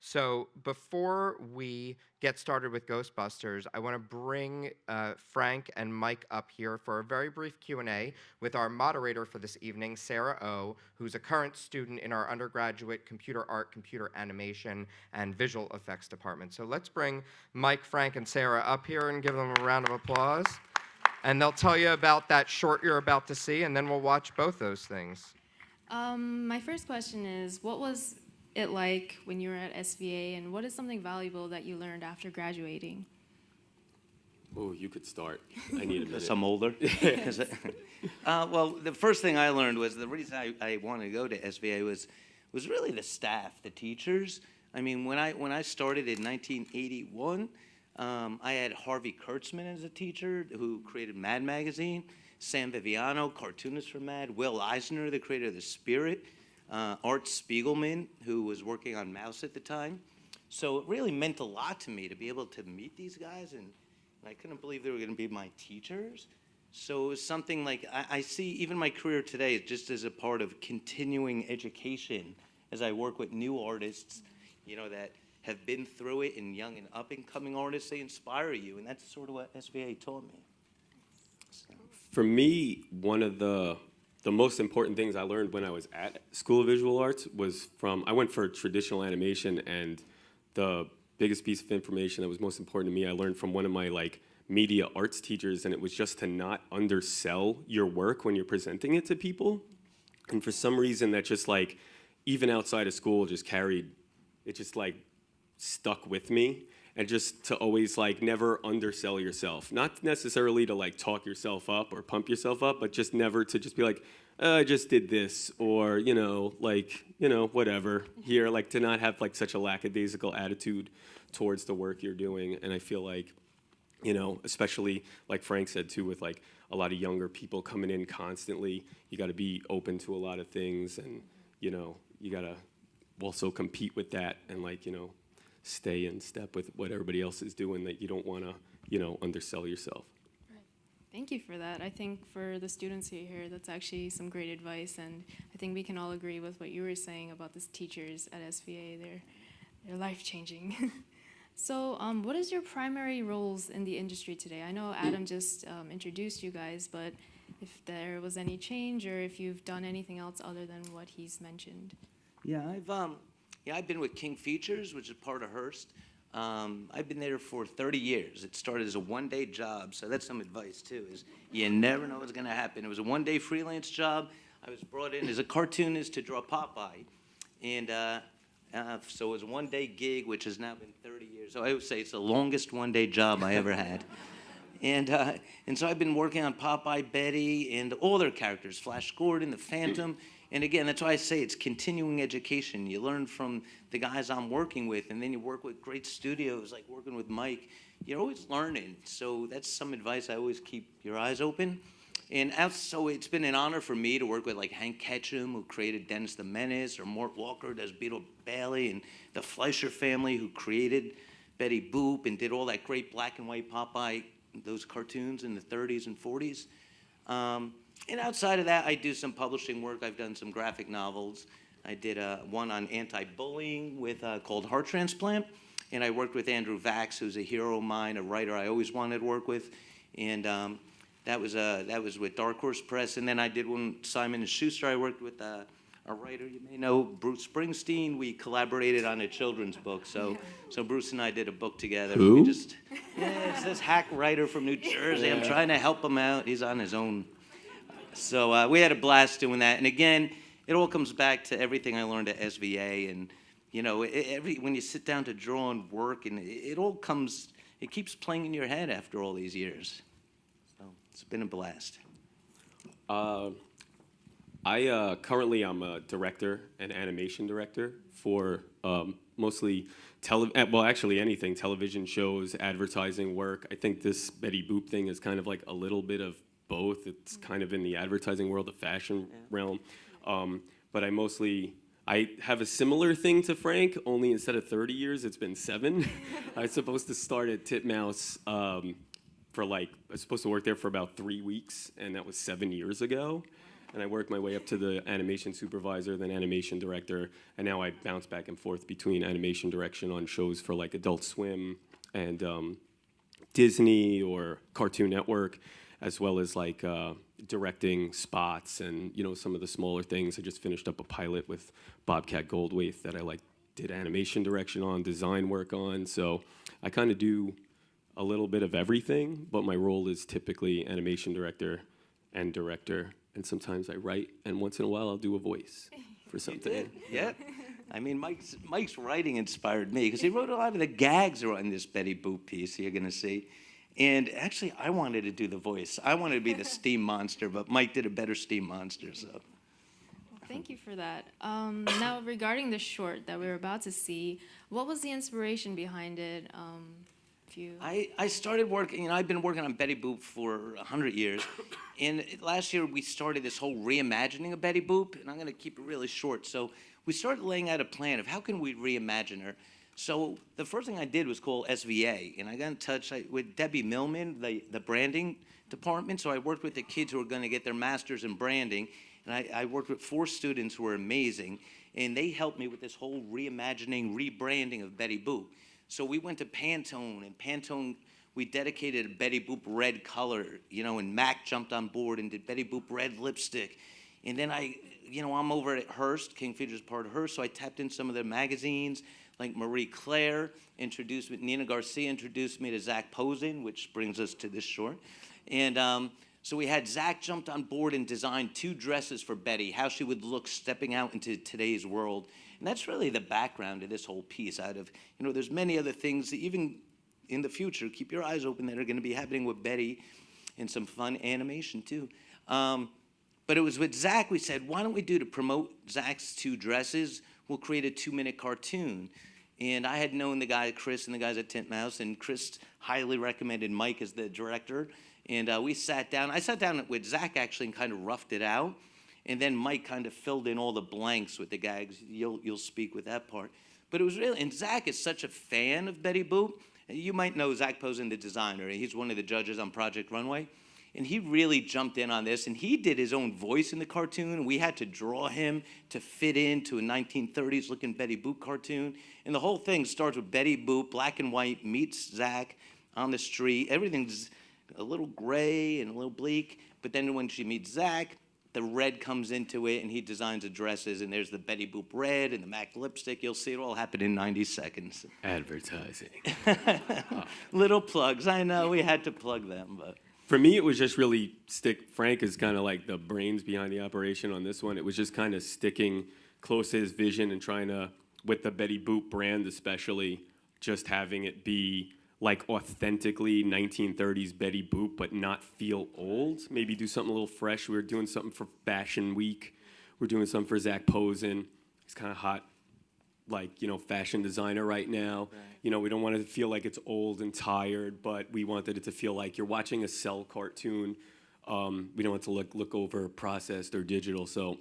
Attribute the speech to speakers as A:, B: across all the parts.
A: So before we get started with Ghostbusters, I want to bring Frank and Mike up here for a very brief Q&A with our moderator for this evening, Sarah O, who's a current student in our undergraduate computer art, computer animation, and visual effects department. So let's bring Mike, Frank, and Sarah up here and give them a round of applause. And they'll tell you about that short you're about to see, and then we'll watch both those things.
B: My first question is, what was it like when you were at SVA, and what is something valuable that you learned after graduating?
C: Oh, you could start. I need a minute.
D: I'm older. Well, the first thing I learned was the reason I wanted to go to SVA was really the staff, the teachers. I mean, when I started in 1981, I had Harvey Kurtzman as a teacher who created Mad Magazine, Sam Viviano, cartoonist for Mad, Will Eisner, the creator of The Spirit, Art Spiegelman, who was working on Mouse at the time. So it really meant a lot to me to be able to meet these guys, and I couldn't believe they were going to be my teachers. So it was something like I see even my career today just as a part of continuing education as I work with new artists, that have been through it, and young and up-and-coming artists. They inspire you, and that's sort of what SVA taught me. So.
C: For me, one of the most important things I learned when I was at School of Visual Arts was I went for traditional animation, and the biggest piece of information that was most important to me I learned from one of my media arts teachers, and it was just to not undersell your work when you're presenting it to people. And for some reason that just even outside of school just stuck with me, and just to always
D: never undersell yourself. Not necessarily to talk yourself up or pump yourself up, but just never to just be I just did this, or whatever here. To not have such a lackadaisical attitude towards the work you're doing. And I feel especially like Frank said too, with a lot of younger people coming in constantly, you got to be open to a lot of things, and you got to also compete with that, and stay in step with what everybody else is doing, that you don't want to, undersell yourself.
B: Right. Thank you for that. I think for the students here, that's actually some great advice, and I think we can all agree with what you were saying about the teachers at SVA. They're life-changing. So what is your primary roles in the industry today? I know Adam just introduced you guys, but if there was any change, or if you've done anything else other than what he's mentioned.
D: I've been with King Features, which is part of Hearst. I've been there for 30 years. It started as a one-day job, so that's some advice too, is you never know what's going to happen. It was a one-day freelance job. I was brought in as a cartoonist to draw Popeye, and so it was a one-day gig, which has now been 30 years. So I would say it's the longest one-day job I ever had. And so I've been working on Popeye, Betty, and all their characters, Flash Gordon, the Phantom. And again, that's why I say it's continuing education. You learn from the guys I'm working with, and then you work with great studios, like working with Mike. You're always learning. So that's some advice. I always keep your eyes open. And so it's been an honor for me to work with Hank Ketchum, who created Dennis the Menace, or Mort Walker, who does Beetle Bailey, and the Fleischer family, who created Betty Boop and did all that great black and white Popeye, those cartoons in the 30s and 40s. And outside of that, I do some publishing work. I've done some graphic novels. I did one on anti-bullying called Heart Transplant, and I worked with Andrew Vax, who's a hero of mine, a writer I always wanted to work with, and that was with Dark Horse Press. And then I did one, Simon & Schuster. I worked with a writer you may know, Bruce Springsteen. We collaborated on a children's book, so Bruce and I did a book together.
C: Who?
D: It's this hack writer from New Jersey. I'm trying to help him out. He's on his own. So we had a blast doing that. And again, it all comes back to everything I learned at SVA. And, when you sit down to draw and work, and it keeps playing in your head after all these years. So it's been a blast.
C: I currently I'm a director and animation director for mostly actually anything, television shows, advertising work. I think this Betty Boop thing is kind of a little bit of both. It's kind of in the advertising world, the fashion realm. But I have a similar thing to Frank, only instead of 30 years, it's been 7. I was supposed to start at Titmouse I was supposed to work there for about 3 weeks, and that was 7 years ago. and I worked my way up to the animation supervisor, then animation director, and now I bounce back and forth between animation direction on shows for like Adult Swim and Disney or Cartoon Network, as well as like directing spots and some of the smaller things. I just finished up a pilot with Bobcat Goldthwait that I did animation direction on, design work on. So I kind of do a little bit of everything, but my role is typically animation director and director, and sometimes I write, and once in a while I'll do a voice for something.
D: Yeah. I mean, Mike's writing inspired me because he wrote a lot of the gags on this Betty Boop piece you're going to see. And actually, I wanted to do the voice. I wanted to be the steam monster, but Mike did a better steam monster. So,
B: Thank you for that. Now, regarding the short that we were about to see, what was the inspiration behind it?
D: I started working, I've been working on Betty Boop for 100 years. And last year, we started this whole reimagining of Betty Boop, and I'm going to keep it really short. So we started laying out a plan of how can we reimagine her. So the first thing I did was call SVA, and I got in touch with Debbie Millman, the branding department. So I worked with the kids who are going to get their masters in branding, and I worked with 4 students who were amazing, and they helped me with this whole reimagining, rebranding of Betty Boop. So we went to Pantone, and Pantone, we dedicated a Betty Boop red color, and Mac jumped on board and did Betty Boop red lipstick. And then I'm over at Hearst, King Features part of Hearst, so I tapped in some of their magazines, like Marie Claire introduced me, Nina Garcia introduced me to Zach Posen, which brings us to this short. And so we had Zach jumped on board and designed 2 dresses for Betty, how she would look stepping out into today's world. And that's really the background of this whole piece out of, there's many other things that even in the future, keep your eyes open, that are going to be happening with Betty and some fun animation too. But it was with Zach, we said, why don't we to promote Zach's 2 dresses, we'll create a 2-minute cartoon. And I had known the guy, Chris, and the guys at Titmouse, and Chris highly recommended Mike as the director. And we sat down. I sat down with Zach, actually, and kind of roughed it out. And then Mike kind of filled in all the blanks with the gags. You'll speak with that part. But it was really, and Zach is such a fan of Betty Boop. You might know Zach Posen, the designer. He's one of the judges on Project Runway. And he really jumped in on this, and he did his own voice in the cartoon. We had to draw him to fit into a 1930s-looking Betty Boop cartoon. And the whole thing starts with Betty Boop, black and white, meets Zach on the street. Everything's a little gray and a little bleak. But then when she meets Zach, the red comes into it, and he designs the dresses, and there's the Betty Boop red and the MAC lipstick. You'll see it all happen in 90 seconds.
C: Advertising.
D: Little plugs. I know we had to plug them, but...
C: For me, it was just really Frank is kind of like the brains behind the operation on this one. It was just kind of sticking close to his vision and trying to, with the Betty Boop brand especially, just having it be like authentically 1930s Betty Boop, but not feel old. Maybe do something a little fresh. We were doing something for Fashion Week. We're doing something for Zach Posen. He's kind of hot, fashion designer right now.
D: Right.
C: We don't want it to feel like it's old and tired, but we wanted it to feel like you're watching a cell cartoon. We don't want it to look over processed or digital. So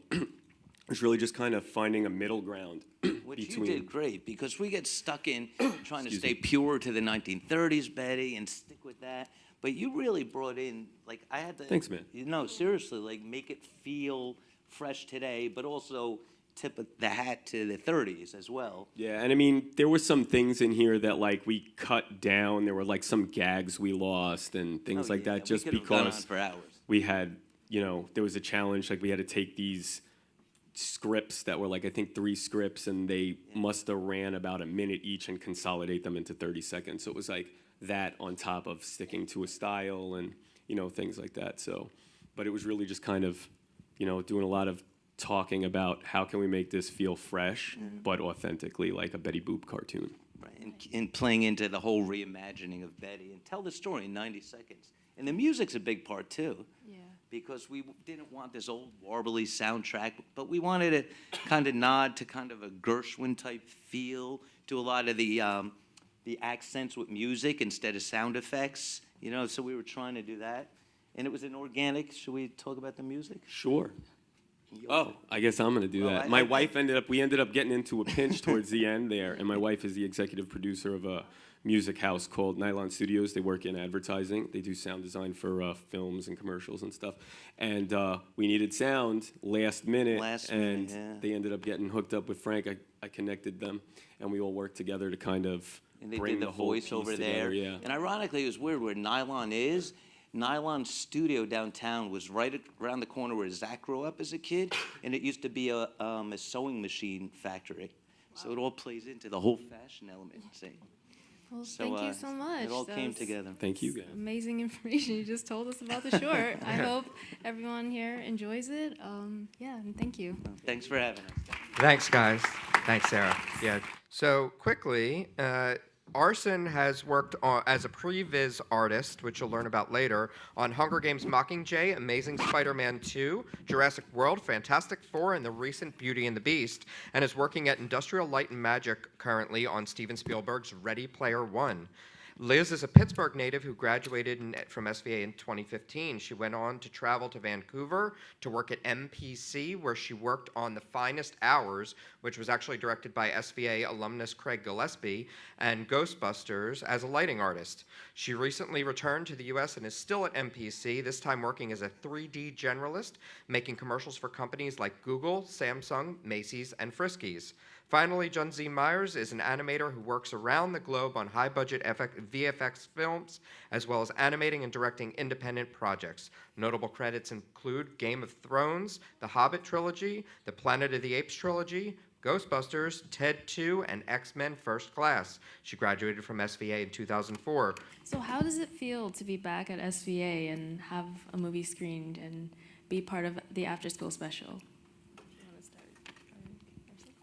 C: it's really just kind of finding a middle ground.
D: Which you did great, because we get stuck in trying to stay pure to the 1930s, Betty, and stick with that. But you really brought in, I had to...
C: Thanks, man.
D: Seriously, make it feel fresh today, but also tip of the hat to the 30s as well.
C: Yeah, and I mean, there were some things in here that we cut down. There were some gags we lost and things like that, just because
D: for hours.
C: We had, there was a challenge. We had to take these scripts that were I think 3 scripts, and they must have ran about a minute each and consolidate them into 30 seconds. So it was that on top of sticking to a style and things like that. So, but it was really just kind of doing a lot of talking about how can we make this feel fresh, but authentically like a Betty Boop cartoon.
D: Right, and playing into the whole reimagining of Betty, and tell the story in 90 seconds. And the music's a big part too. Yeah. Because we didn't want this old warbly soundtrack, but we wanted to kind of nod to kind of a Gershwin type feel, to a lot of the accents with music instead of sound effects. So we were trying to do that, and it was an organic. Should we talk about the music?
C: Sure. Oh, I guess I'm going to do that. We ended up getting into a pinch towards the end there, and my wife is the executive producer of a music house called Nylon Studios. They work in advertising. They do sound design for films and commercials and stuff. And we needed sound last minute, and
D: yeah.
C: they ended up getting hooked up with Frank. I connected them, and we all worked together to kind of
D: And they
C: bring
D: did the
C: whole
D: voice
C: piece
D: over
C: together,
D: there.
C: yeah.
D: And ironically, it was weird where Nylon is. Nylon Studio downtown was right around the corner where Zach grew up as a kid, and it used to be a sewing machine factory. So it all plays into the whole fashion element. See?
B: Well,
D: So,
B: thank you so much.
D: It all
B: That
D: came
B: was
D: together.
C: Thank you, guys.
B: amazing information you just told us about the short. I hope everyone here enjoys it. Yeah, and thank you.
D: Thanks for having us.
A: Thanks, guys. Thanks, Sarah. Yeah. So quickly, Arsen has worked as a previs artist, which you'll learn about later, on Hunger Games: Mockingjay, Amazing Spider-Man 2, Jurassic World, Fantastic Four, and the recent Beauty and the Beast, and is working at Industrial Light and Magic currently on Steven Spielberg's Ready Player One. Liz is a Pittsburgh native who graduated from SVA in 2015. She went on to travel to Vancouver to work at MPC, where she worked on The Finest Hours, which was actually directed by SVA alumnus Craig Gillespie, and Ghostbusters as a lighting artist. She recently returned to the U.S. and is still at MPC, this time working as a 3D generalist, making commercials for companies like Google, Samsung, Macy's, and Friskies. Finally, Jun Zee Myers is an animator who works around the globe on high-budget VFX films, as well as animating and directing independent projects. Notable credits include Game of Thrones, The Hobbit trilogy, The Planet of the Apes trilogy, Ghostbusters, Ted 2, and X-Men First Class. She graduated from SVA in 2004.
B: So how does it feel to be back at SVA and have a movie screened and be part of the after-school special?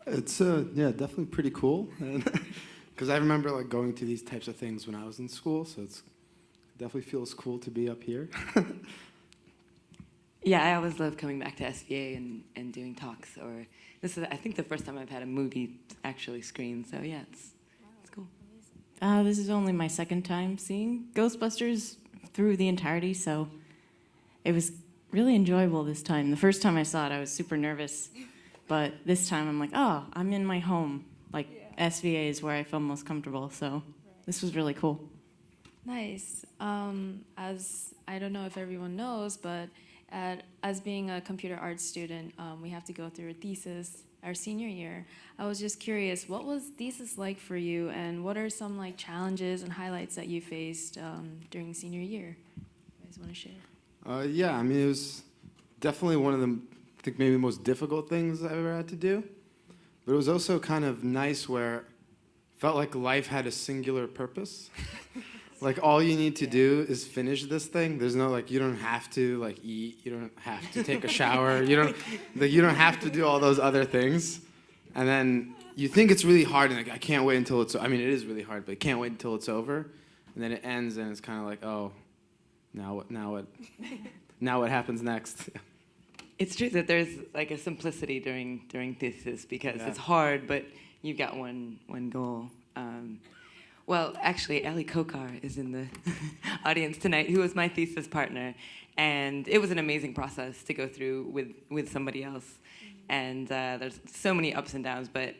E: It's yeah, definitely pretty cool, because I remember like going to these types of things when I was in school, so it definitely feels cool to be up here.
F: Yeah, I always love coming back to SVA and doing talks. Or this is, I think, the first time I've had a movie actually screened. So yeah, it's cool.
G: This is only my second time seeing Ghostbusters through the entirety, so it was really enjoyable this time. The first time I saw it, I was super nervous, but this time I'm like, oh, I'm in my home. Like, SVA is where I feel most comfortable, so this was really cool.
B: Nice. As I don't know if everyone knows, but as being a computer arts student, we have to go through a thesis our senior year. I was just curious, what was thesis like for you, and what are some like challenges and highlights that you faced during senior year? You guys want to share?
E: Yeah, I mean, it was definitely one of the, I think maybe the most difficult things I've ever had to do. But it was also kind of nice where it felt like life had a singular purpose. Like, all you need to do is finish this thing. There's no, like, you don't have to, like, eat. You don't have to take a shower. You don't have to do all those other things. And then you think it's really hard, and like, I can't wait until it's, I mean, it is really hard, but I can't wait until it's over. And then it ends, and it's kind of like, oh, now what, now what happens next?
F: It's true that there's like a simplicity during thesis because
E: Yeah.
F: it's hard, but you've got one goal. Well, actually, Ellie Kokar is in the audience tonight, who was my thesis partner, and it was an amazing process to go through with somebody else. And there's so many ups and downs, but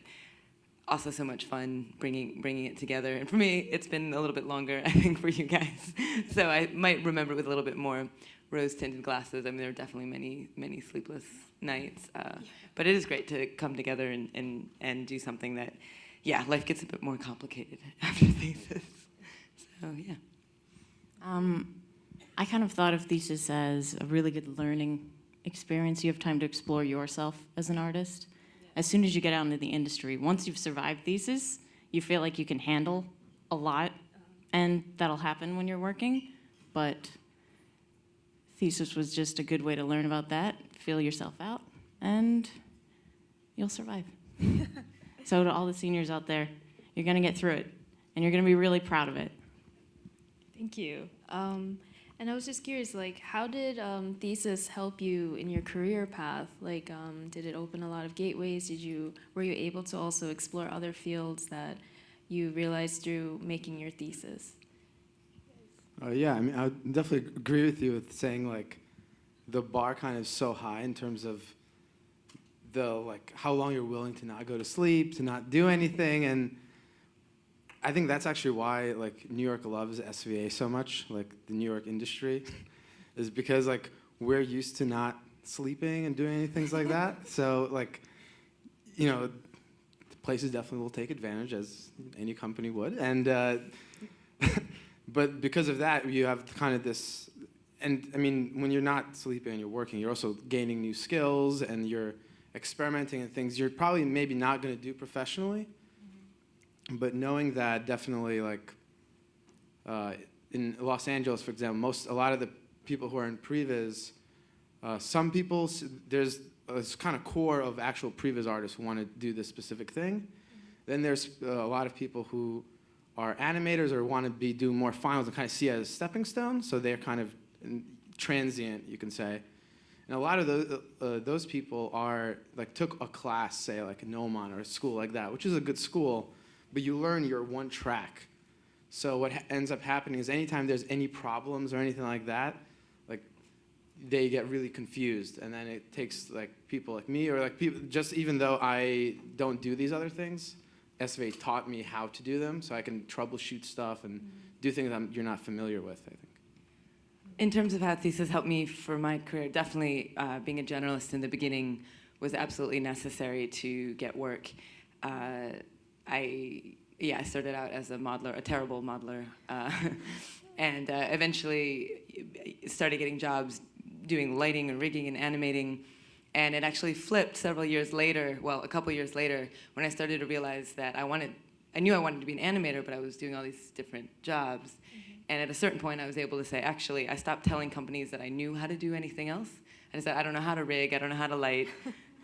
F: also so much fun bringing it together. And for me, it's been a little bit longer, I think, for you guys. So I might remember it with a little bit more rose-tinted glasses. I mean, there are definitely many sleepless nights. But it is great to come together and do something that, yeah, life gets a bit more complicated after thesis. So, yeah.
G: I kind of thought of thesis as a really good learning experience. You have time to explore yourself as an artist. As soon as you get out into the industry, once you've survived thesis, you feel like you can handle a lot, and that'll happen when you're working. But thesis was just a good way to learn about that, feel yourself out, and you'll survive. So to all the seniors out there, you're going to get through it, and you're going to be really proud of it.
B: Thank you. And I was just curious, like, how did thesis help you in your career path? Like, did it open a lot of gateways? Were you able to also explore other fields that you realized through making your thesis?
E: Yeah, I mean, I would definitely agree with you with saying, like, the bar kind of so high in terms of the, like, how long you're willing to not go to sleep, to not do anything, and I think that's actually why like New York loves SVA so much, like the New York industry, is because like we're used to not sleeping and doing any things like that. So like, you know, places definitely will take advantage, as any company would, and but because of that, you have kind of this. And I mean, when you're not sleeping and you're working, you're also gaining new skills and you're experimenting in things you're probably maybe not going to do professionally. But knowing that, definitely, like in Los Angeles, for example, a lot of the people who are in previs, some people, there's this kind of core of actual previs artists who want to do this specific thing. Then there's a lot of people who are animators or want to be doing more finals and kind of see it as a stepping stone. So they're kind of transient, you can say. And a lot of those people are like took a class, say like a Nomon or a school like that, which is a good school, but you learn your one track. So what ends up happening is anytime there's any problems or anything like that, like they get really confused, and then it takes like people like me or like people just even though I don't do these other things, SVA taught me how to do them, so I can troubleshoot stuff and do things you're not familiar with, I think.
F: In terms of how Thesis helped me for my career, definitely being a generalist in the beginning was absolutely necessary to get work. I started out as a modeler, a terrible modeler, and eventually started getting jobs doing lighting and rigging and animating. And it actually flipped several years later, well, a couple years later, when I started to realize that I knew I wanted to be an animator, but I was doing all these different jobs. And at a certain point, I was able to say, actually, I stopped telling companies that I knew how to do anything else. I said, I don't know how to rig, I don't know how to light.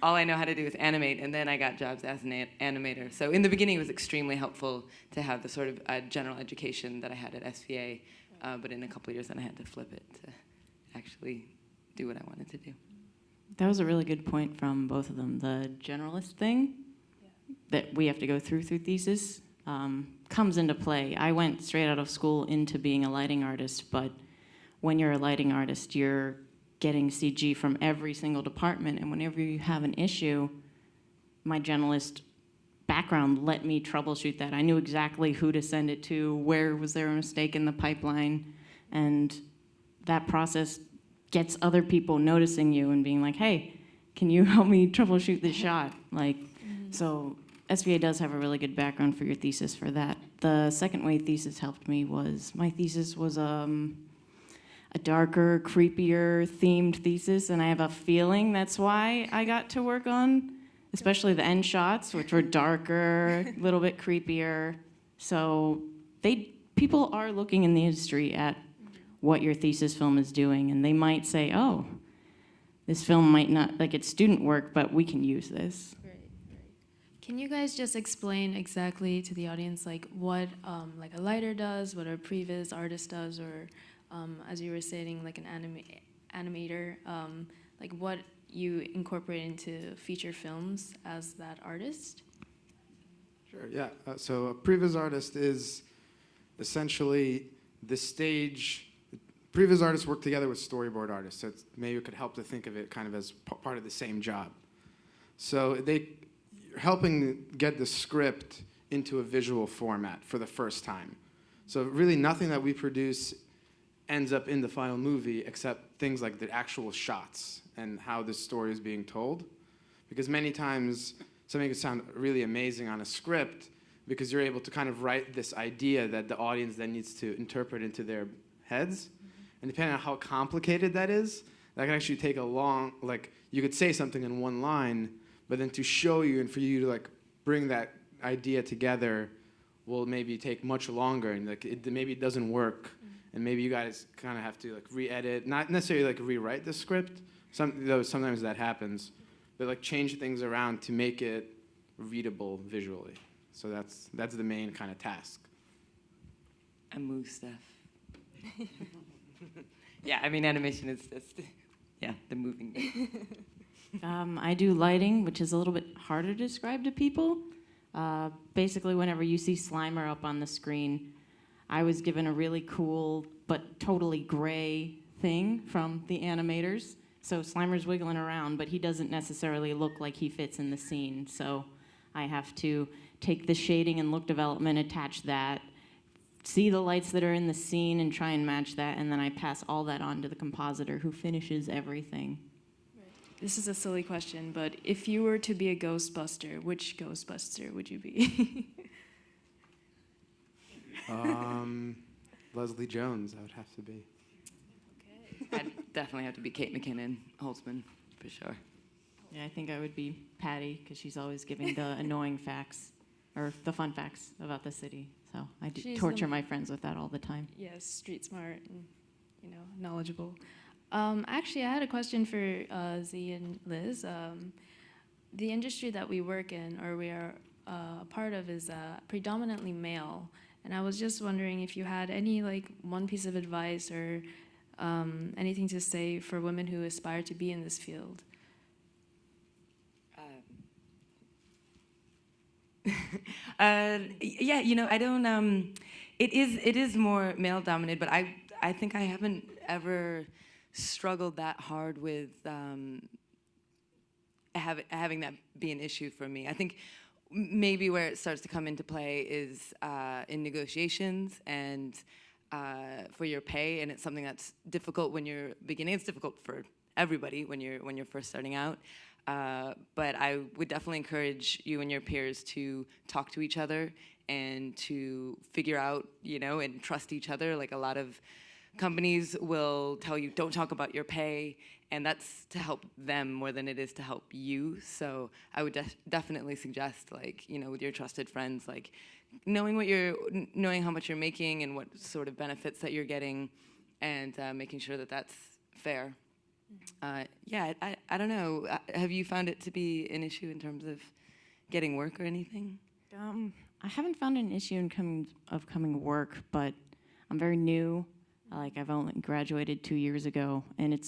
F: All I know how to do is animate, and then I got jobs as an animator. So in the beginning, it was extremely helpful to have the sort of general education that I had at SVA, but in a couple of years, then I had to flip it to actually do what I wanted to do.
G: That was a really good point from both of them. The generalist thing that we have to go through Thesis comes into play. I went straight out of school into being a lighting artist, but when you're a lighting artist, you're getting CG from every single department, and whenever you have an issue, my generalist background let me troubleshoot that. I knew exactly who to send it to, where was there a mistake in the pipeline, and that process gets other people noticing you and being like, hey, can you help me troubleshoot this shot? So SVA does have a really good background for your thesis for that. The second way Thesis helped me was, my thesis was a darker, creepier themed thesis, and I have a feeling that's why I got to work on, especially the end shots, which were darker, a little bit creepier. So people are looking in the industry at what your thesis film is doing, and they might say, oh, this film might not, like it's student work, but we can use this.
B: Can you guys just explain exactly to the audience like what like a lighter does, what a previs artist does, or as you were saying, like an animator, like what you incorporate into feature films as that artist?
E: Sure, yeah. So a previs artist is essentially the stage. Previs artists work together with storyboard artists, so maybe it could help to think of it kind of as part of the same job. So they're helping get the script into a visual format for the first time. So really nothing that we produce ends up in the final movie except things like the actual shots and how the story is being told. Because many times something can sound really amazing on a script because you're able to kind of write this idea that the audience then needs to interpret into their heads. And depending on how complicated that is, that can actually take a long, like you could say something in one line, but then to show you and for you to like bring that idea together will maybe take much longer, and like maybe it doesn't work, and maybe you guys kind of have to like re-edit, not necessarily like rewrite the script. Sometimes that happens, but like change things around to make it readable visually. So that's the main kind of task.
F: And move stuff. Yeah, I mean animation is just the moving bit.
G: I do lighting, which is a little bit harder to describe to people. Basically, whenever you see Slimer up on the screen, I was given a really cool but totally gray thing from the animators. So Slimer's wiggling around, but he doesn't necessarily look like he fits in the scene. So I have to take the shading and look development, attach that, see the lights that are in the scene and try and match that, and then I pass all that on to the compositor who finishes everything.
B: This is a silly question, but if you were to be a Ghostbuster, which Ghostbuster would you be?
E: Leslie Jones, I would have to be.
F: I'd definitely have to be Kate McKinnon, Holtzman, for sure.
G: Yeah, I think I would be Patty, because she's always giving the annoying facts, or the fun facts about the city. So I torture my friends with that all the time.
B: Yes, street smart and, knowledgeable. Actually, I had a question for Zee and Liz. The industry that we work in, or we are a part of, is predominantly male. And I was just wondering if you had any, one piece of advice or anything to say for women who aspire to be in this field.
F: Yeah, I don't. It is more male dominated, but I think I haven't ever struggled that hard with having that be an issue for me. I think maybe where it starts to come into play is in negotiations and for your pay, and it's something that's difficult when you're beginning. It's difficult for everybody when you're first starting out. But I would definitely encourage you and your peers to talk to each other and to figure out, and trust each other. Like, a lot of companies will tell you, don't talk about your pay, and that's to help them more than it is to help you. So I would definitely suggest, with your trusted friends, knowing how much you're making and what sort of benefits that you're getting, and making sure that that's fair. Yeah, I don't know. Have you found it to be an issue in terms of getting work or anything?
G: I haven't found an issue in coming work, but I'm very new. I've only graduated 2 years ago, and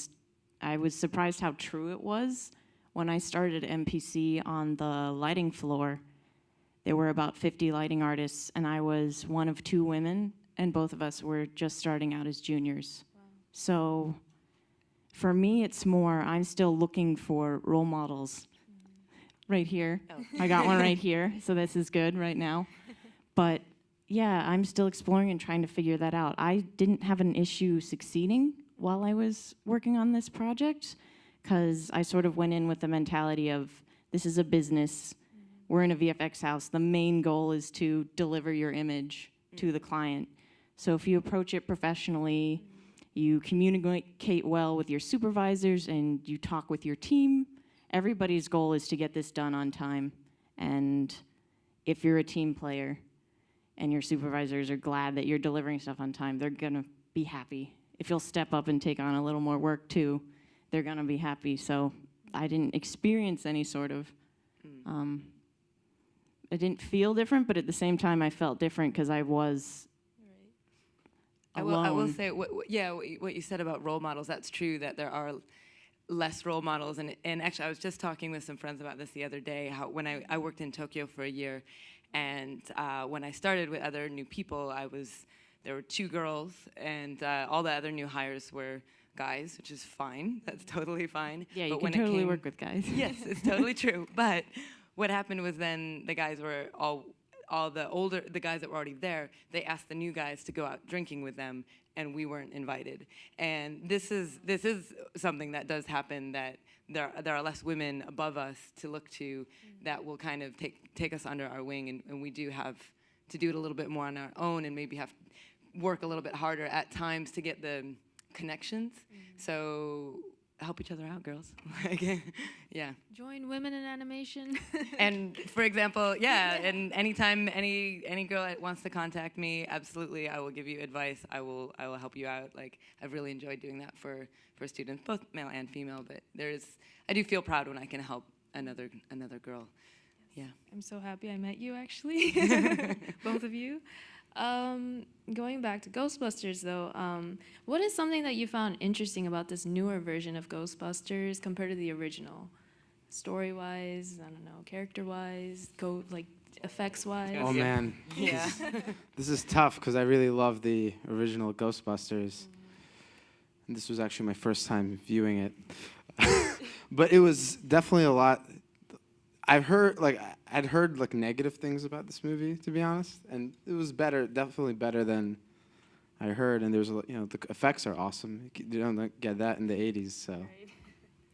G: I was surprised how true it was. When I started at MPC on the lighting floor, there were about 50 lighting artists, and I was one of 2 women, and both of us were just starting out as juniors. Wow. So for me, it's more, I'm still looking for role models. Right here. Oh. I got one right here, so this is good right now. But yeah, I'm still exploring and trying to figure that out. I didn't have an issue succeeding while I was working on this project, because I sort of went in with the mentality of, this is a business. We're in a VFX house. The main goal is to deliver your image to the client. So if you approach it professionally, you communicate well with your supervisors, and you talk with your team, everybody's goal is to get this done on time. And if you're a team player and your supervisors are glad that you're delivering stuff on time, they're gonna be happy. If you'll step up and take on a little more work too, they're gonna be happy. So I didn't experience any sort of, I didn't feel different, but at the same time I felt different because I was alone.
F: I will say, what you said about role models, that's true, that there are less role models. And actually, I was just talking with some friends about this the other day, how when I worked in Tokyo for a year, and when I started with other new people, there were 2 girls, and all the other new hires were guys, which is fine. That's totally fine.
G: Yeah, you can totally work with guys.
F: Yes, it's totally true. But what happened was then the guys were all the guys that were already there, they asked the new guys to go out drinking with them, and we weren't invited. And this is something that does happen, that there are less women above us to look to that will kind of take us under our wing, and we do have to do it a little bit more on our own, and maybe have to work a little bit harder at times to get the connections. So help each other out, girls. Yeah.
B: Join women in animation.
F: And for example, yeah, and anytime any girl that wants to contact me, absolutely, I will give you advice. I will help you out. I've really enjoyed doing that for students, both male and female. But I do feel proud when I can help another girl. Yeah.
B: I'm so happy I met you, actually, both of you. Going back to Ghostbusters, though, what is something that you found interesting about this newer version of Ghostbusters compared to the original? Story-wise, I don't know, character-wise, effects-wise?
E: Oh, man.
F: Yeah.
E: This is tough, because I really love the original Ghostbusters. And this was actually my first time viewing it. But it was definitely a lot. I'd heard like negative things about this movie, to be honest, and it was definitely better than I heard. And there's the effects are awesome. You don't get that in the '80s, so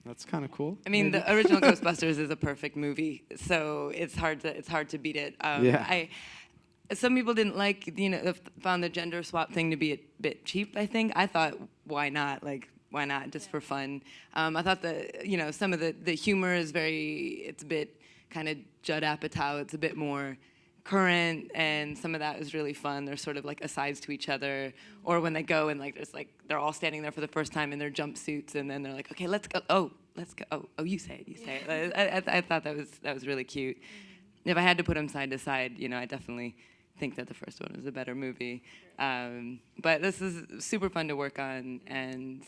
E: that's kind of cool.
F: I mean, the original Ghostbusters is a perfect movie, so it's hard to beat it. Some people didn't found the gender swap thing to be a bit cheap. I think I thought, why not? Like, why not? Just for fun. I thought some of the humor is it's a bit kind of Judd Apatow. It's a bit more current, and some of that is really fun. They're sort of like asides to each other, or when they go and they're all standing there for the first time in their jumpsuits, and then they're like, okay, let's go. Oh, let's go. Oh, you say it. I thought that was really cute. If I had to put them side to side, I definitely think that the first one was a better movie. But this is super fun to work on, and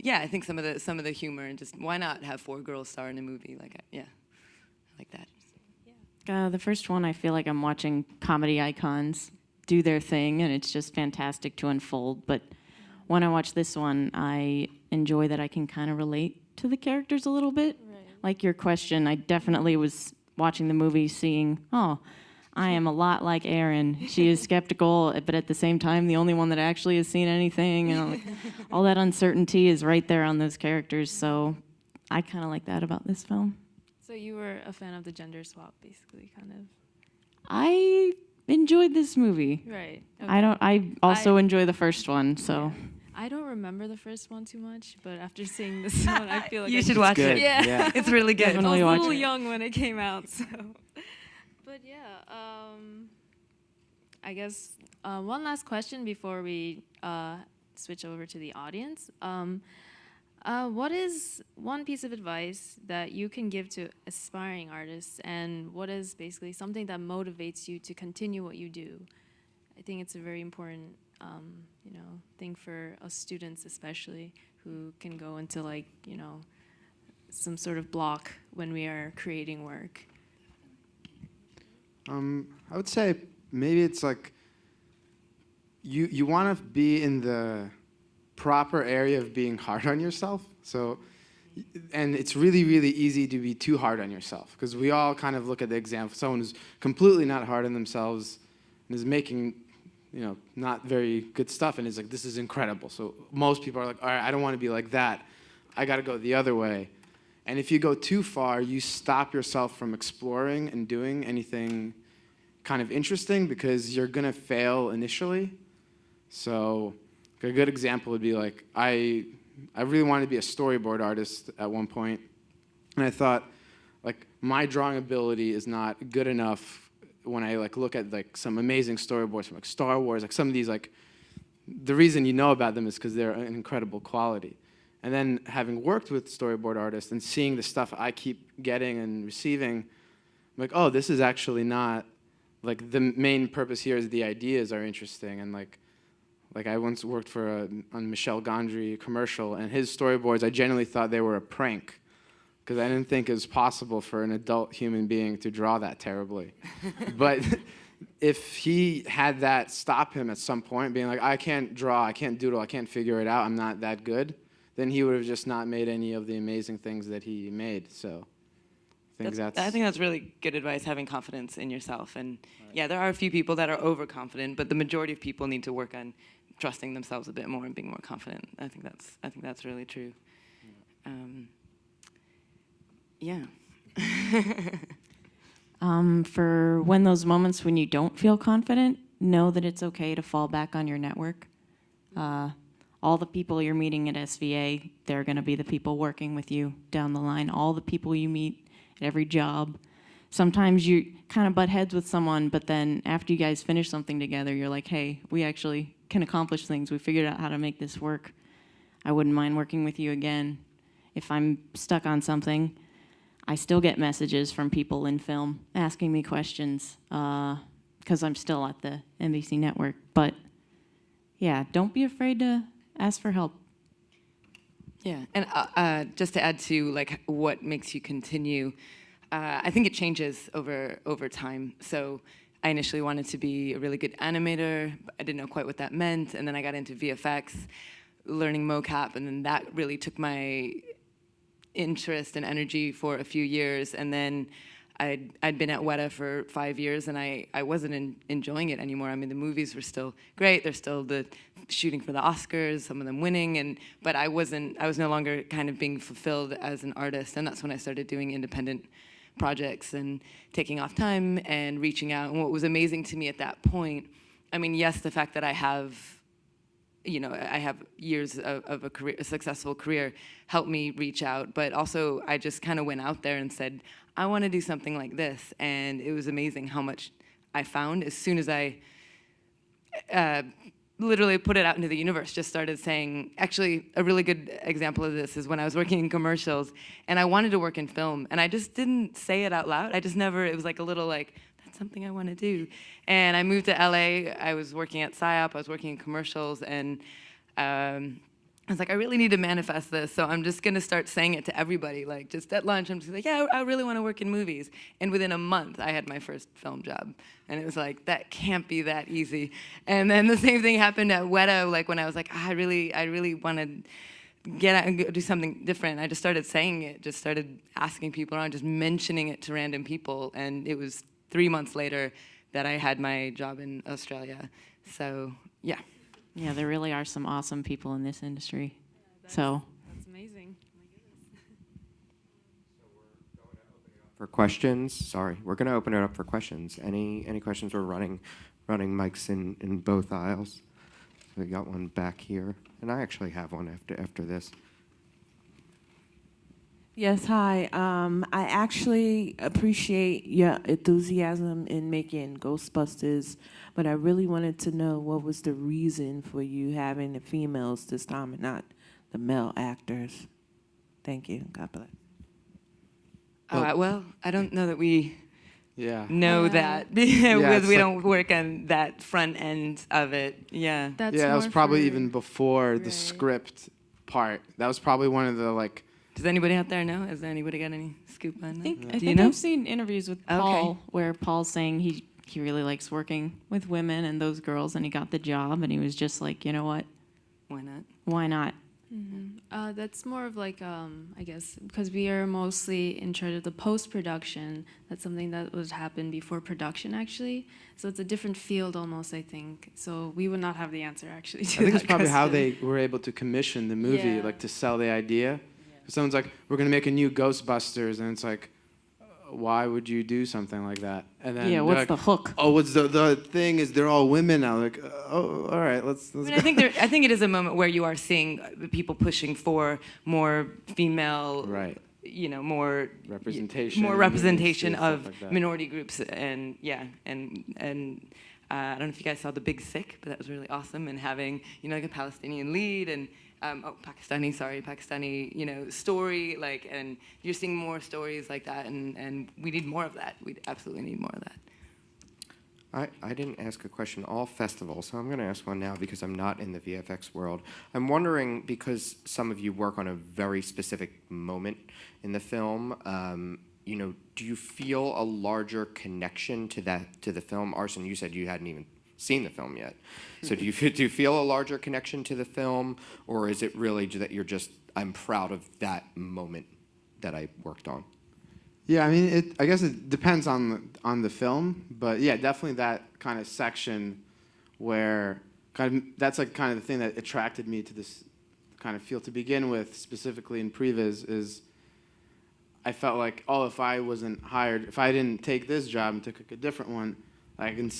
F: yeah, I think some of the humor, and just why not have 4 girls star in a movie? I like that.
G: The first one, I feel like I'm watching comedy icons do their thing, and it's just fantastic to unfold. But when I watch this one, I enjoy that I can kind of relate to the characters a little bit. Right. Like your question, I definitely was watching the movie seeing, I am a lot like Erin. She is skeptical, but at the same time, the only one that actually has seen anything. All that uncertainty is right there on those characters. So I kind of like that about this film.
B: So you were a fan of the gender swap, basically, kind of.
G: I enjoyed this movie.
B: Right. Okay.
G: I also enjoy the first one. So.
B: Yeah. I don't remember the first one too much, but after seeing this one, I feel like
F: you should watch it.
B: Yeah.
F: It's really good.
G: Definitely
B: I was a
G: watch
B: little
G: it.
B: young when it came out, so. But yeah, I guess one last question before we switch over to the audience. What is one piece of advice that you can give to aspiring artists, and what is basically something that motivates you to continue what you do? I think it's a very important, thing for us students, especially, who can go into some sort of block when we are creating work.
E: I would say maybe it's like you want to be in the proper area of being hard on yourself. So, and it's really, really easy to be too hard on yourself, because we all kind of look at the example. Someone who's completely not hard on themselves and is making, not very good stuff, and is like, this is incredible. So most people are like, all right, I don't want to be like that. I got to go the other way. And if you go too far, you stop yourself from exploring and doing anything kind of interesting, because you're going to fail initially. So a good example would be like, I really wanted to be a storyboard artist at one point, and I thought, like, my drawing ability is not good enough when I look at some amazing storyboards from Star Wars, some of these, the reason you know about them is because they're an incredible quality. And then having worked with storyboard artists and seeing the stuff I keep getting and receiving, I'm like, oh, this is actually not, the main purpose here is the ideas are interesting. And I once worked for on Michel Gondry commercial, and his storyboards, I genuinely thought they were a prank, because I didn't think it was possible for an adult human being to draw that terribly. But if he had that stop him at some point, being like, I can't draw, I can't doodle, I can't figure it out, I'm not that good, then he would have just not made any of the amazing things that he made. So I
F: think that's really good advice, having confidence in yourself. And yeah, there are a few people that are overconfident, but the majority of people need to work on trusting themselves a bit more and being more confident. I think that's really true. Yeah.
G: For when those moments when you don't feel confident, know that it's okay to fall back on your network. All the people you're meeting at SVA, they're going to be the people working with you down the line. All the people you meet at every job. Sometimes you kind of butt heads with someone, but then after you guys finish something together, you're like, hey, we actually can accomplish things. We figured out how to make this work. I wouldn't mind working with you again. If I'm stuck on something, I still get messages from people in film asking me questions, because I'm still at the NBC network. But yeah, don't be afraid to ask for help.
F: Yeah, and just to add to what makes you continue, I think it changes over time. So I initially wanted to be a really good animator. I didn't know quite what that meant, and then I got into VFX, learning mocap, and then that really took my interest and energy for a few years, and then I'd been at Weta for 5 years, and I wasn't enjoying it anymore. I mean, the movies were still great. They're still shooting for the Oscars, some of them winning, but I was no longer kind of being fulfilled as an artist, and that's when I started doing independent projects and taking off time and reaching out. And what was amazing to me at that point, I mean, yes, the fact that I have years of a successful career helped me reach out, but also I just kind of went out there and said, I want to do something like this. And it was amazing how much I found as soon as I literally put it out into the universe, just started saying, actually, a really good example of this is when I was working in commercials, and I wanted to work in film, and I just didn't say it out loud. It was like a little like, that's something I want to do. And I moved to LA, I was working at PSYOP, I was working in commercials, and I was like, I really need to manifest this, so I'm just gonna start saying it to everybody, like just at lunch, I'm just like, yeah, I really wanna work in movies. And within a month, I had my first film job. And it was like, that can't be that easy. And then the same thing happened at Weta, like when I was like, I really wanna get out and do something different. I just started saying it, just started asking people around, just mentioning it to random people. And it was 3 months later that I had my job in Australia. So, yeah.
G: Yeah, there really are some awesome people in this industry.
B: That's amazing.
A: For questions, sorry, we're going to open it up for questions. Any questions? We're running mics in both aisles. So we got one back here, and I actually have one after this.
H: Yes, hi. I actually appreciate your enthusiasm in making Ghostbusters, but I really wanted to know what was the reason for you having the females this time and not the male actors. Thank you. God bless.
F: Well, I don't know that we
E: Yeah.
F: know that because
E: it's
F: we
E: like-
F: don't work on that front end of it. Yeah.
B: That's
E: Yeah, that was
B: more
E: probably
B: for-
E: even before the
B: Right.
E: script part. That was probably one of the like.
F: Does anybody out there know? Has anybody got any scoop on that?
G: I
F: Do you
G: think
F: know?
G: I've seen interviews with
F: Okay.
G: Paul where Paul's saying he really likes working with women and those girls, and he got the job, and he was just like, you know what,
F: Why not?
G: why not?
B: That's more of like, I guess, because we are mostly in charge of the post-production. That's something that would happen before production, actually. So it's a different field almost, I think. So we would not have the answer, actually, to
E: I think
B: that
E: it's probably how
B: question.
E: they were able to commission the movie,
B: Yeah.
E: like to sell the idea. Someone's like, "We're gonna make a new Ghostbusters," and it's like, "Why would you do something like that?" And then
G: Yeah,
E: they're
G: what's
E: like,
G: the hook?
E: "Oh, what's the thing is they're all women now." Like, "Oh, all right, let's."
F: I mean, I think it is a moment where you are seeing people pushing for more female,
E: Right.
F: you know, more
E: Representation
F: more
E: in
F: representation
E: industry,
F: of
E: stuff like that.
F: minority groups, and I don't know if you guys saw The Big Sick, but that was really awesome, and having like a Palestinian lead and Pakistani, story, like, and you're seeing more stories like that, and we need more of that. We absolutely need more of that.
A: I didn't ask a question all festival, so I'm going to ask one now because I'm not in the VFX world. I'm wondering, because some of you work on a very specific moment in the film, do you feel a larger connection to the film? Arsen, you said you hadn't even seen the film yet. So do you feel a larger connection to the film, or is it really that you're just, I'm proud of that moment that I worked on?
E: Yeah, I mean, I guess it depends on the film, but yeah, definitely that kind of section where that's like kind of the thing that attracted me to this kind of field to begin with, specifically in previs, is I felt like, if I wasn't hired, if I didn't take this job and took a different one, I can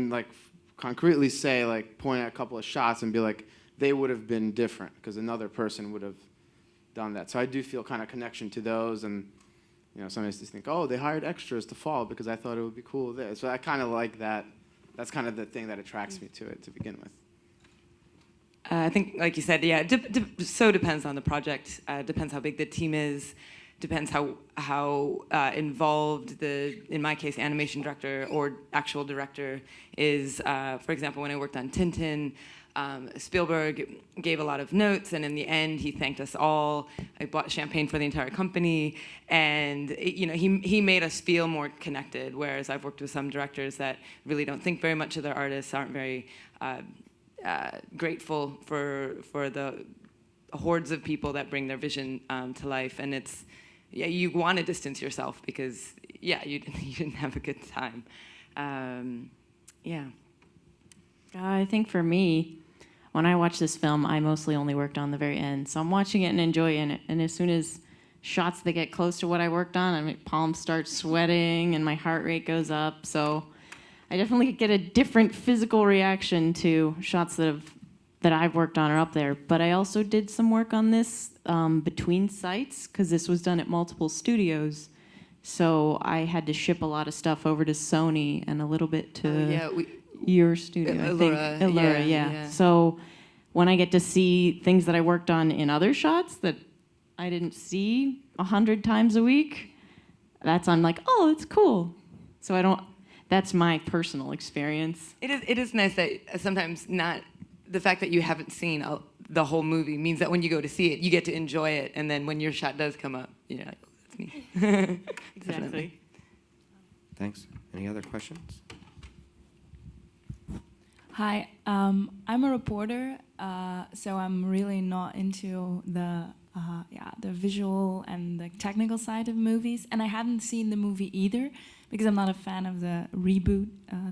E: like concretely say, like, point at a couple of shots and be like, they would have been different because another person would have done that. So I do feel kind of connection to those, and sometimes just think, they hired extras to fall because I thought it would be cool there. So I kind of like that. That's kind of the thing that attracts me to it to begin with.
F: I think, like you said, yeah, so depends on the project. Depends how big the team is. Depends how involved in my case, animation director or actual director is. For example, when I worked on Tintin, Spielberg gave a lot of notes, and in the end, he thanked us all. I bought champagne for the entire company, and he made us feel more connected. Whereas I've worked with some directors that really don't think very much of their artists, aren't very grateful for hordes of people that bring their vision to life, and you want to distance yourself because you didn't have a good time.
G: I think for me, when I watch this film, I mostly only worked on the very end. So I'm watching it and enjoying it. And as soon as shots that get close to what I worked on, my palms start sweating and my heart rate goes up. So I definitely get a different physical reaction to shots that I've worked on or up there. But I also did some work on this between sites, because this was done at multiple studios. So I had to ship a lot of stuff over to Sony and a little bit to your studio, I think. Allura, yeah. So when I get to see things that I worked on in other shots that I didn't see 100 times a week, I'm like, oh, it's cool. So that's my personal experience.
F: It is nice that sometimes not the fact that you haven't seen the whole movie means that when you go to see it, you get to enjoy it, and then when your shot does come up, that's me.
G: Exactly.
A: Thanks. Any other questions?
I: Hi, I'm a reporter, so I'm really not into the visual and the technical side of movies, and I haven't seen the movie either because I'm not a fan of the reboot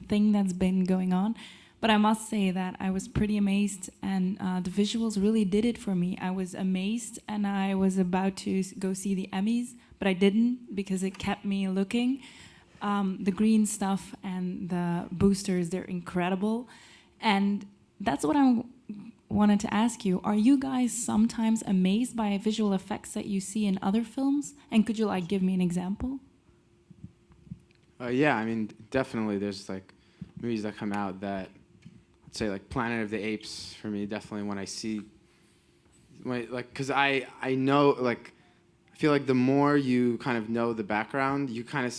I: thing that's been going on. But I must say that I was pretty amazed, and the visuals really did it for me. I was amazed, and I was about to go see the Emmys, but I didn't because it kept me looking. The green stuff and the boosters, they're incredible. And that's what I wanted to ask you. Are you guys sometimes amazed by visual effects that you see in other films? And could you give me an example?
E: Yeah, I mean, definitely there's movies that come out that, let's say Planet of the Apes, for me, definitely when I see, because I know, I feel like the more you kind of know the background, you kind of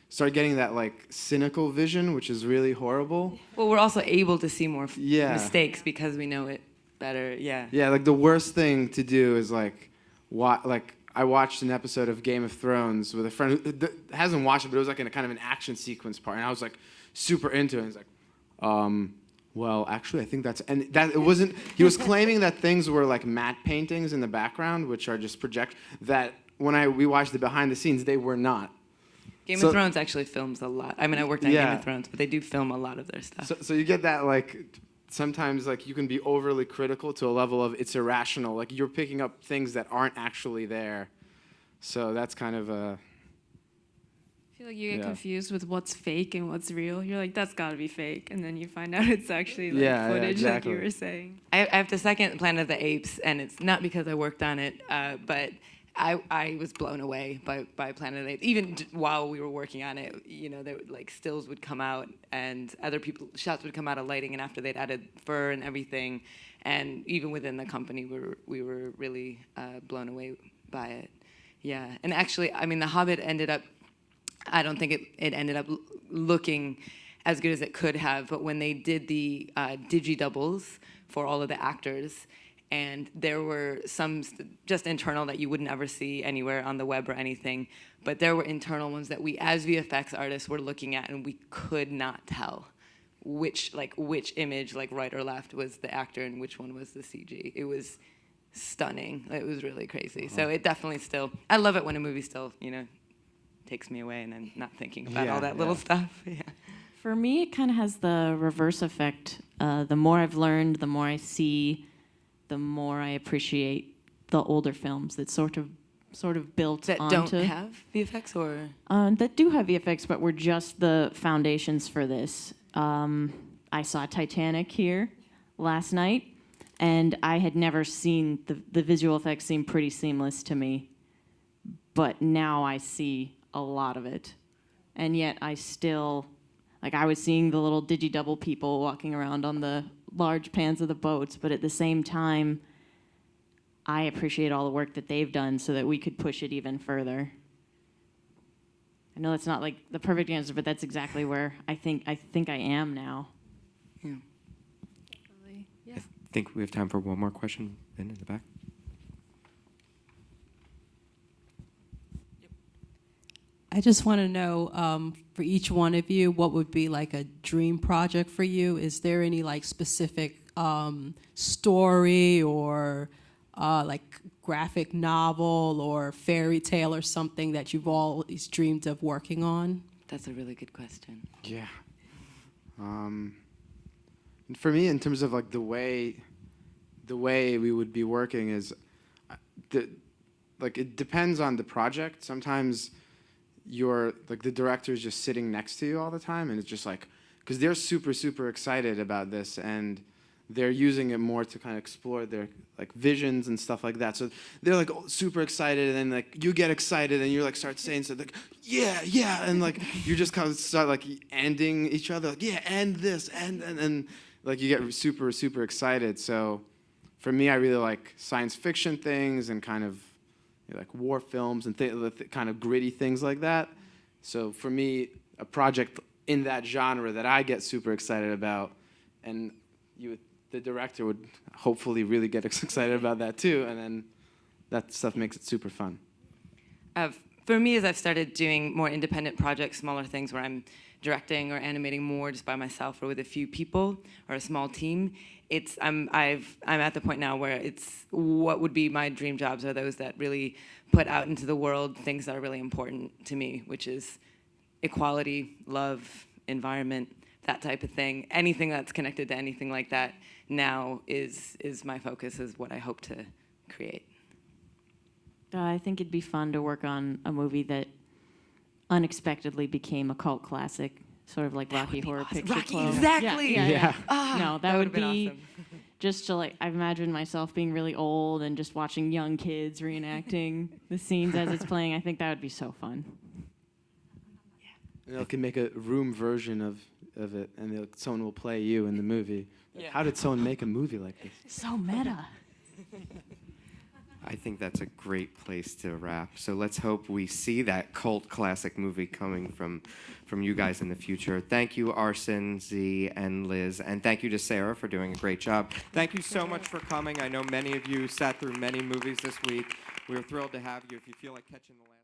E: start getting that cynical vision, which is really horrible.
F: Well, we're also able to see more mistakes because we know it better. Yeah.
E: Yeah, the worst thing to do is I watched an episode of Game of Thrones with a friend who hasn't watched it, but it was in a kind of an action sequence part, and I was super into it. And he's well, actually, I think it wasn't. He was claiming that things were matte paintings in the background, which are just that when we watched the behind the scenes, they were not.
F: Game of Thrones actually films a lot. I mean, I worked on Game of Thrones, but they do film a lot of their stuff.
E: So you get that, sometimes, you can be overly critical to a level of it's irrational. You're picking up things that aren't actually there. So that's kind of a...
B: I feel like you get confused with what's fake and what's real. You're like, that's got to be fake. And then you find out it's actually footage,
E: exactly.
B: like you were saying.
F: I have to second Planet of the Apes, and it's not because I worked on it, but... I was blown away by Planet of the Apes. Even while we were working on it, there stills would come out, and shots would come out of lighting, and after they'd added fur and everything, and even within the company, we were really blown away by it. Yeah, and actually, I mean, The Hobbit ended up. I don't think it ended up looking as good as it could have, but when they did the digi-doubles for all of the actors. And there were some just internal that you wouldn't ever see anywhere on the web or anything. But there were internal ones that we, as VFX artists, were looking at, and we could not tell which image, right or left, was the actor and which one was the CG. It was stunning. It was really crazy. So it definitely still, I love it when a movie still, takes me away and I'm not thinking about all that little stuff. Yeah.
G: For me, it kind of has the reverse effect. The more I've learned, the more I see, the more I appreciate the older films that sort of built
F: that
G: onto...
F: That don't have VFX or...
G: that do have VFX, but were just the foundations for this. I saw Titanic here last night, and I had never seen... The visual effects seem pretty seamless to me, but now I see a lot of it. And yet I still... I was seeing the little digi-double people walking around on the large pans of the boats, but at the same time, I appreciate all the work that they've done so that we could push it even further. I know that's not the perfect answer, but that's exactly where I think I am now.
F: Yeah.
B: Definitely. Yeah.
A: I think we have time for one more question. Ben in the back.
J: I just want to know, for each one of you, what would be a dream project for you? Is there any specific story or like graphic novel or fairy tale or something that you've always dreamed of working on?
F: That's a really good question.
E: Yeah. For me, in terms of like the way we would be working is, it depends on the project. Sometimes the director is just sitting next to you all the time, and it's just like, because they're super, super excited about this, and they're using it more to kind of explore their like visions and stuff like that. So they're like super excited, and then like you get excited, and you're like start saying something like, yeah, and like you just kind of start like ending each other, like, yeah, end this, and like you get super, super excited. So for me, I really like science fiction things and kind of like war films and kind of gritty things like that. So for me, a project in that genre that I get super excited about, and the director would hopefully really get excited about that too, and then that stuff makes it super fun.
F: For me, as I've started doing more independent projects, smaller things where I'm directing or animating more just by myself or with a few people or a small team, I'm at the point now where it's what would be my dream jobs are those that really put out into the world things that are really important to me, which is equality, love, environment, that type of thing. Anything that's connected to anything like that now is my focus, is what I hope to create.
G: I think it'd be fun to work on a movie that unexpectedly became a cult classic, sort of like Rocky Horror Picture Club.
F: Exactly.
G: Yeah.
F: Ah,
G: No, that would be
F: awesome.
G: just to like, I imagine myself being really old and just watching young kids reenacting the scenes as it's playing. I think that would be so fun.
E: And they can make a room version of it, and someone will play you in the movie.
F: Yeah.
E: How did someone make a movie like this?
G: So meta.
A: I think that's a great place to wrap. So let's hope we see that cult classic movie coming from you guys in the future. Thank you, Arsen, Zee, and Liz. And thank you to Sarah for doing a great job. Thank you so much for coming. I know many of you sat through many movies this week. We were thrilled to have you. If you feel like catching the last...